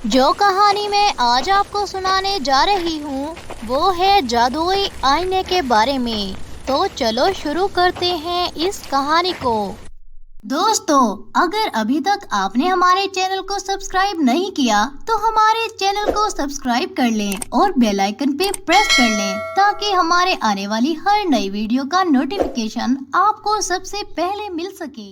जो कहानी मैं आज आपको सुनाने जा रही हूँ वो है जादुई आईने के बारे में। तो चलो शुरू करते हैं इस कहानी को। दोस्तों, अगर अभी तक आपने हमारे चैनल को सब्सक्राइब नहीं किया तो हमारे चैनल को सब्सक्राइब कर लें और बेल आइकन पे प्रेस कर लें ताकि हमारे आने वाली हर नई वीडियो का नोटिफिकेशन आपको सबसे पहले मिल सके।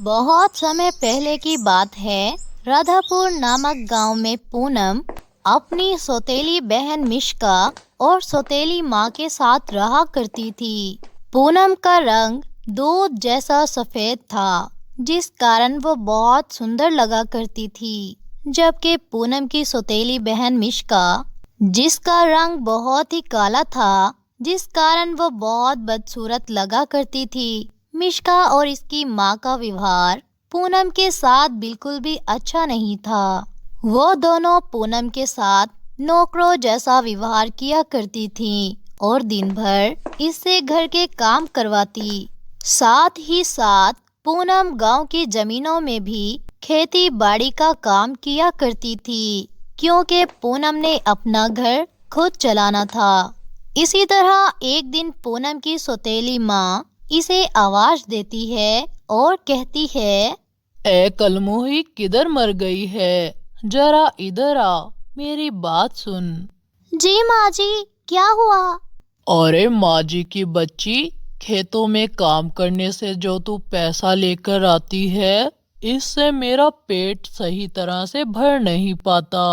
बहुत समय पहले की बात है। राधापुर नामक गांव में पूनम अपनी सौतेली बहन मिश्का और सौतेली माँ के साथ रहा करती थी। पूनम का रंग दूध जैसा सफेद था, जिस कारण वो बहुत सुंदर लगा करती थी, जबकि पूनम की सौतेली बहन मिश्का, जिसका रंग बहुत ही काला था, जिस कारण वो बहुत बदसूरत लगा करती थी। मिश्का और इसकी माँ का व्यवहार पूनम के साथ बिल्कुल भी अच्छा नहीं था। वो दोनों पूनम के साथ नौकरों जैसा व्यवहार किया करती थीं और दिन भर इससे घर के काम करवाती। साथ ही साथ पूनम गांव की जमीनों में भी खेती बाड़ी का काम किया करती थी, क्योंकि पूनम ने अपना घर खुद चलाना था। इसी तरह एक दिन पूनम की सौतेली माँ इसे आवाज देती है और कहती है, ए कलमोही किधर मर गई है? जरा इधर आ, मेरी बात सुन। जी माँ जी, क्या हुआ? अरे माँ जी की बच्ची, खेतों में काम करने से जो तू पैसा लेकर आती है, इससे मेरा पेट सही तरह से भर नहीं पाता।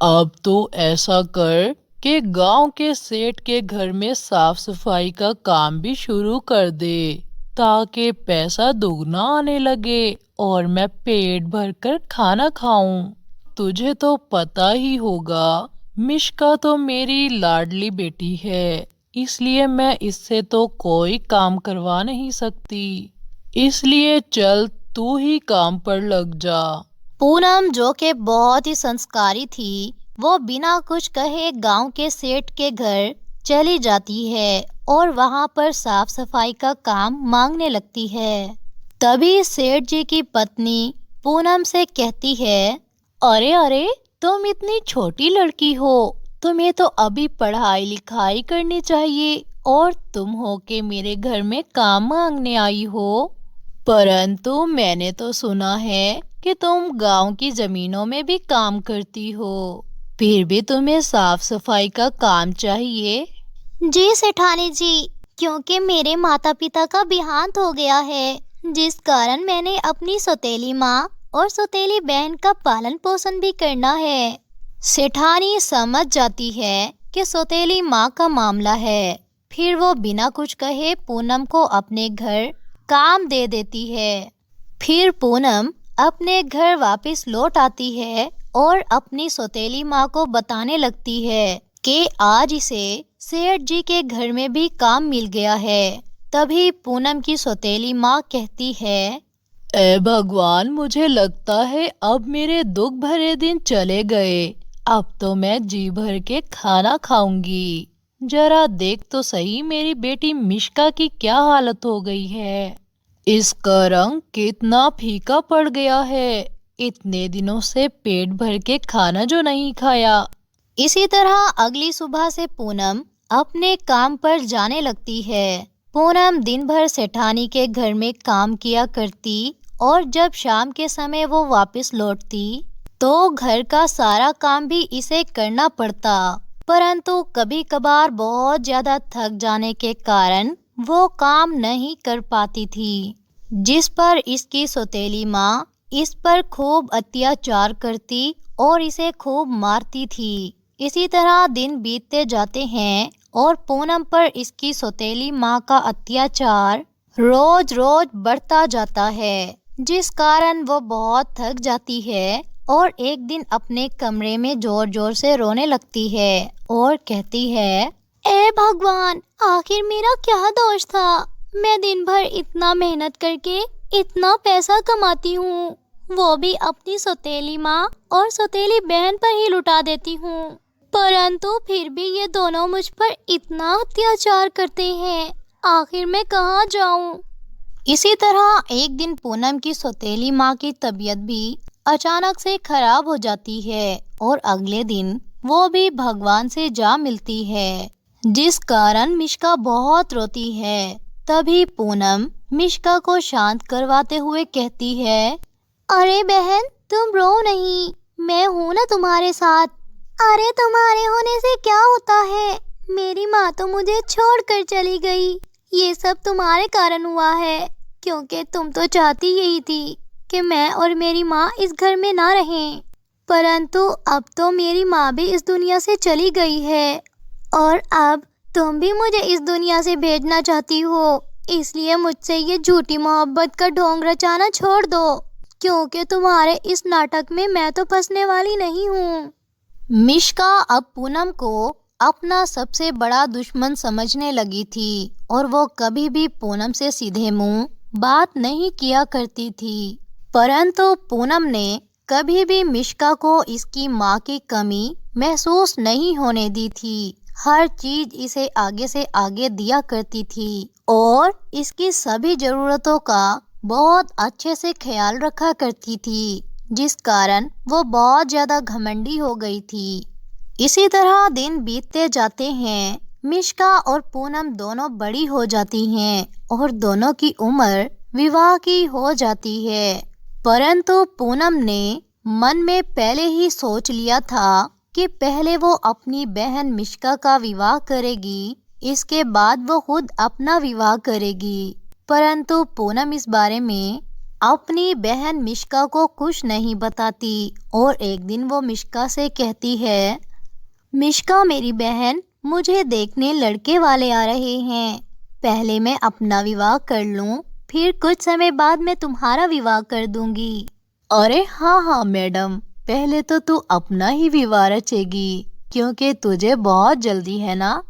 अब तू ऐसा कर कि गांव के सेठ के घर में साफ सफाई का काम भी शुरू कर दे, ताकि पैसा दुगना आने लगे और मैं पेट भरकर खाना खाऊं। तुझे तो पता ही होगा, मिश्का तो मेरी लाडली बेटी है, इसलिए मैं इससे तो कोई काम करवा नहीं सकती। इसलिए चल तू ही काम पर लग जा। पूनम, जो कि बहुत ही संस्कारी थी, वो बिना कुछ कहे गांव के सेठ के घर चली जाती है और वहां पर साफ सफाई का काम मांगने लगती है। तभी सेठ जी की पत्नी पूनम से कहती है, अरे अरे, तुम इतनी छोटी लड़की हो, तुम्हें तो अभी पढ़ाई लिखाई करनी चाहिए और तुम हो के मेरे घर में काम मांगने आई हो। परंतु मैंने तो सुना है कि तुम गांव की जमीनों में भी काम करती हो, फिर भी तुम्हें साफ सफाई का काम चाहिए। जी सेठानी जी, क्योंकि मेरे माता पिता का देहांत हो गया है, जिस कारण मैंने अपनी सौतेली माँ और सौतेली बहन का पालन पोषण भी करना है। सेठानी समझ जाती है कि सौतेली माँ का मामला है, फिर वो बिना कुछ कहे पूनम को अपने घर काम दे देती है। फिर पूनम अपने घर वापस लौट आती है और अपनी सौतेली माँ को बताने लगती है कि आज इसे सेठ जी के घर में भी काम मिल गया है। तभी पूनम की सौतेली माँ कहती है, ए भगवान, मुझे लगता है अब मेरे दुख भरे दिन चले गए। अब तो मैं जी भर के खाना खाऊंगी। जरा देख तो सही मेरी बेटी मिश्का की क्या हालत हो गई है। इसका रंग कितना फीका पड़ गया है, इतने दिनों से पेट भर के खाना जो नहीं खाया। इसी तरह अगली सुबह से पूनम अपने काम पर जाने लगती है। पूनम दिन भर सेठानी के घर में काम किया करती और जब शाम के समय वो वापस लौटती तो घर का सारा काम भी इसे करना पड़ता। परंतु कभी कभार बहुत ज्यादा थक जाने के कारण वो काम नहीं कर पाती थी, जिस पर इसकी सौतेली माँ इस पर खूब अत्याचार करती और इसे खूब मारती थी। इसी तरह दिन बीतते जाते हैं और पूनम पर इसकी सौतेली माँ का अत्याचार रोज रोज बढ़ता जाता है, जिस कारण वो बहुत थक जाती है और एक दिन अपने कमरे में जोर जोर से रोने लगती है और कहती है, ए भगवान, आखिर मेरा क्या दोष था? मैं दिन भर इतना मेहनत करके इतना पैसा कमाती हूँ, वो भी अपनी सौतेली माँ और सौतेली बहन पर ही लुटा देती हूँ, परंतु फिर भी ये दोनों मुझ पर इतना अत्याचार करते हैं, आखिर मैं कहाँ जाऊँ? इसी तरह एक दिन पूनम की सौतेली माँ की तबीयत भी अचानक से खराब हो जाती है और अगले दिन वो भी भगवान से जा मिलती है, जिस कारण मिष्का बहुत रोती है। तभी पूनम मिष्का को शांत करवाते हुए कहती है, अरे बहन, तुम रो नहीं, मैं हूँ ना तुम्हारे साथ। अरे तुम्हारे होने से क्या होता है, मेरी माँ तो मुझे छोड़कर चली गई। ये सब तुम्हारे कारण हुआ है, क्योंकि तुम तो चाहती यही थी कि मैं और मेरी माँ इस घर में ना रहें। परंतु अब तो मेरी माँ भी इस दुनिया से चली गई है और अब तुम भी मुझे इस दुनिया से भेजना चाहती हो, इसलिए मुझसे ये झूठी मोहब्बत का ढोंग रचाना छोड़ दो, क्योंकि तुम्हारे इस नाटक में मैं तो फंसने वाली नहीं हूँ। मिष्का अब पूनम को अपना सबसे बड़ा दुश्मन समझने लगी थी और वो कभी भी पूनम से सीधे मुंह बात नहीं किया करती थी। परंतु पूनम ने कभी भी मिष्का को इसकी माँ की कमी महसूस नहीं होने दी थी। हर चीज इसे आगे से आगे दिया करती थी और इसकी सभी जरूरतों का बहुत अच्छे से ख्याल रखा करती थी, जिस कारण वो बहुत ज्यादा घमंडी हो गई थी। इसी तरह दिन बीतते जाते हैं। मिष्का और पूनम दोनों बड़ी हो जाती हैं और दोनों की उम्र विवाह की हो जाती है। परंतु पूनम ने मन में पहले ही सोच लिया था कि पहले वो अपनी बहन मिष्का का विवाह करेगी, इसके बाद वो खुद अपना विवाह करेगी। परंतु पूनम इस बारे में अपनी बहन मिष्का को कुछ नहीं बताती और एक दिन वो मिष्का से कहती है, मिष्का मेरी बहन, मुझे देखने लड़के वाले आ रहे हैं। पहले मैं अपना विवाह कर लूं, फिर कुछ समय बाद मैं तुम्हारा विवाह कर दूंगी। अरे हाँ हाँ मैडम, पहले तो तू अपना ही विवाह रचेगी, क्योंकि तुझे बहुत जल्दी है ना।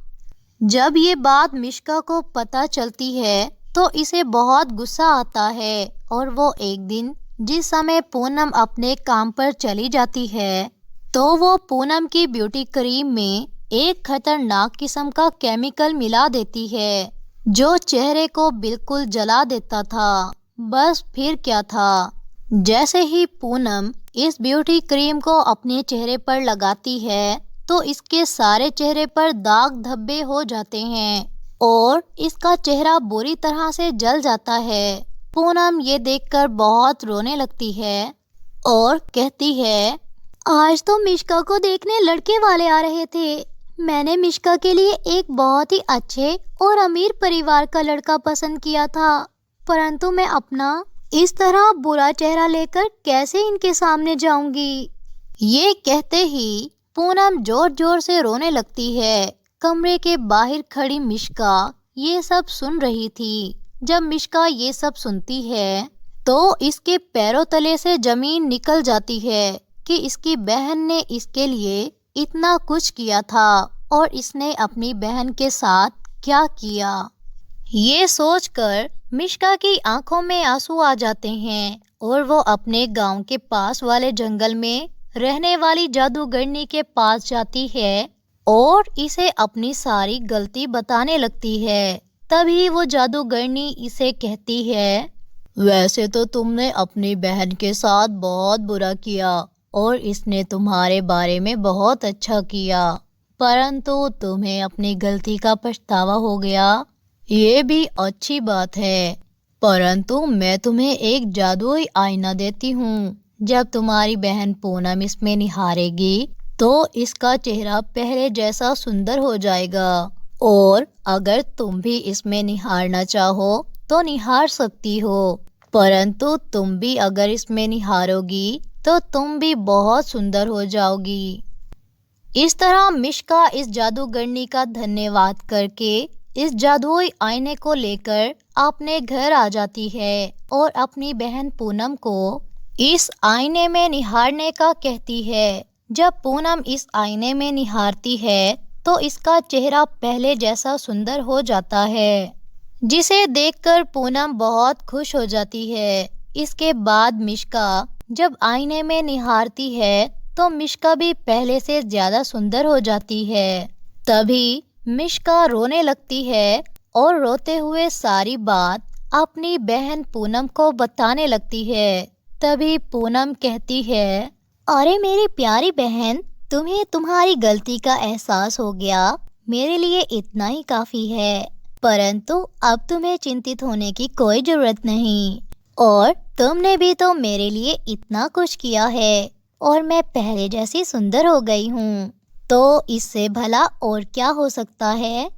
जब ये बात मिष्का को पता चलती है तो इसे बहुत गुस्सा आता है और वो एक दिन जिस समय पूनम अपने काम पर चली जाती है तो वो पूनम की ब्यूटी क्रीम में एक खतरनाक किस्म का केमिकल मिला देती है, जो चेहरे को बिल्कुल जला देता था। बस फिर क्या था, जैसे ही पूनम इस ब्यूटी क्रीम को अपने चेहरे पर लगाती है तो इसके सारे चेहरे पर दाग धब्बे हो जाते हैं और इसका चेहरा बुरी तरह से जल जाता है। पूनम ये देखकर बहुत रोने लगती है और कहती है, आज तो मिष्का को देखने लड़के वाले आ रहे थे। मैंने मिष्का के लिए एक बहुत ही अच्छे और अमीर परिवार का लड़का पसंद किया था, परंतु मैं अपना इस तरह बुरा चेहरा लेकर कैसे इनके सामने जाऊंगी। ये कहते ही पूनम जोर जोर से रोने लगती है। कमरे के बाहर खड़ी मिष्का ये सब सुन रही थी। जब मिष्का ये सब सुनती है तो इसके पैरों तले से जमीन निकल जाती है कि इसकी बहन ने इसके लिए इतना कुछ किया था और इसने अपनी बहन के साथ क्या किया। ये सोचकर मिष्का की आंखों में आंसू आ जाते हैं और वो अपने गांव के पास वाले जंगल में रहने वाली जादूगरनी के पास जाती है और इसे अपनी सारी गलती बताने लगती है। तभी वो जादूगरनी इसे कहती है, वैसे तो तुमने अपनी बहन के साथ बहुत बुरा किया और इसने तुम्हारे बारे में बहुत अच्छा किया, परंतु तुम्हें अपनी गलती का पछतावा हो गया। ये भी अच्छी बात है, परंतु मैं तुम्हें एक जादुई आईना देती हूँ। जब तुम्हारी बहन पूनम इसमें निहारेगी तो इसका चेहरा पहले जैसा सुंदर हो जाएगा और अगर तुम भी इसमें निहारना चाहो तो निहार सकती हो, परंतु तुम भी अगर इसमें निहारोगी तो तुम भी बहुत सुंदर हो जाओगी। इस तरह मिष्का इस जादूगरनी का धन्यवाद करके इस जादुई आईने को लेकर अपने घर आ जाती है और अपनी बहन पूनम को इस आईने में निहारने का कहती है। जब पूनम इस आईने में निहारती है तो इसका चेहरा पहले जैसा सुंदर हो जाता है, जिसे देखकर पूनम बहुत खुश हो जाती है। इसके बाद मिष्का जब आईने में निहारती है तो मिष्का भी पहले से ज्यादा सुंदर हो जाती है। तभी मिष्का रोने लगती है और रोते हुए सारी बात अपनी बहन पूनम को बताने लगती है। तभी पूनम कहती है, अरे मेरी प्यारी बहन, तुम्हें तुम्हारी गलती का एहसास हो गया, मेरे लिए इतना ही काफी है। परंतु अब तुम्हें चिंतित होने की कोई जरूरत नहीं, और तुमने भी तो मेरे लिए इतना कुछ किया है और मैं पहले जैसी सुंदर हो गई हूँ, तो इससे भला और क्या हो सकता है।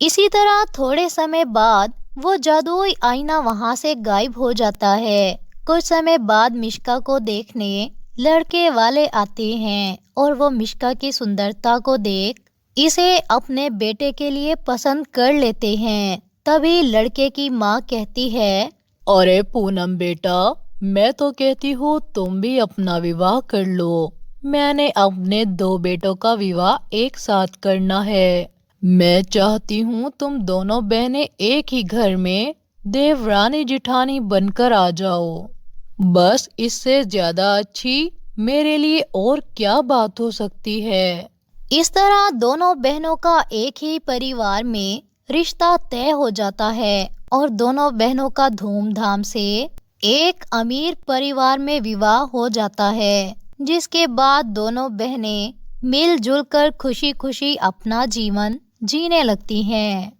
इसी तरह थोड़े समय बाद वो जादुई आईना वहाँ से गायब हो जाता है। कुछ समय बाद मिश्का को देखने लड़के वाले आते हैं और वो मिश्का की सुंदरता को देख इसे अपने बेटे के लिए पसंद कर लेते हैं। तभी लड़के की माँ कहती है, अरे पूनम बेटा, मैं तो कहती हूँ तुम भी अपना विवाह कर लो। मैंने अपने 2 बेटों का विवाह एक साथ करना है। मैं चाहती हूँ तुम दोनों बहनें एक ही घर में देवरानी जिठानी बनकर आ जाओ। बस इससे ज्यादा अच्छी मेरे लिए और क्या बात हो सकती है। इस तरह दोनों बहनों का एक ही परिवार में रिश्ता तय हो जाता है और दोनों बहनों का धूमधाम से एक अमीर परिवार में विवाह हो जाता है, जिसके बाद दोनों बहनें मिलजुल कर खुशी खुशी अपना जीवन जीने लगती हैं।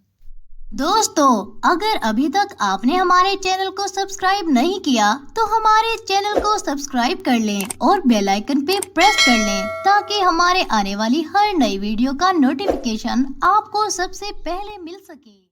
दोस्तों, अगर अभी तक आपने हमारे चैनल को सब्सक्राइब नहीं किया तो हमारे चैनल को सब्सक्राइब कर लें और बेल आइकन पे प्रेस कर लें, ताकि हमारे आने वाली हर नई वीडियो का नोटिफिकेशन आपको सबसे पहले मिल सके।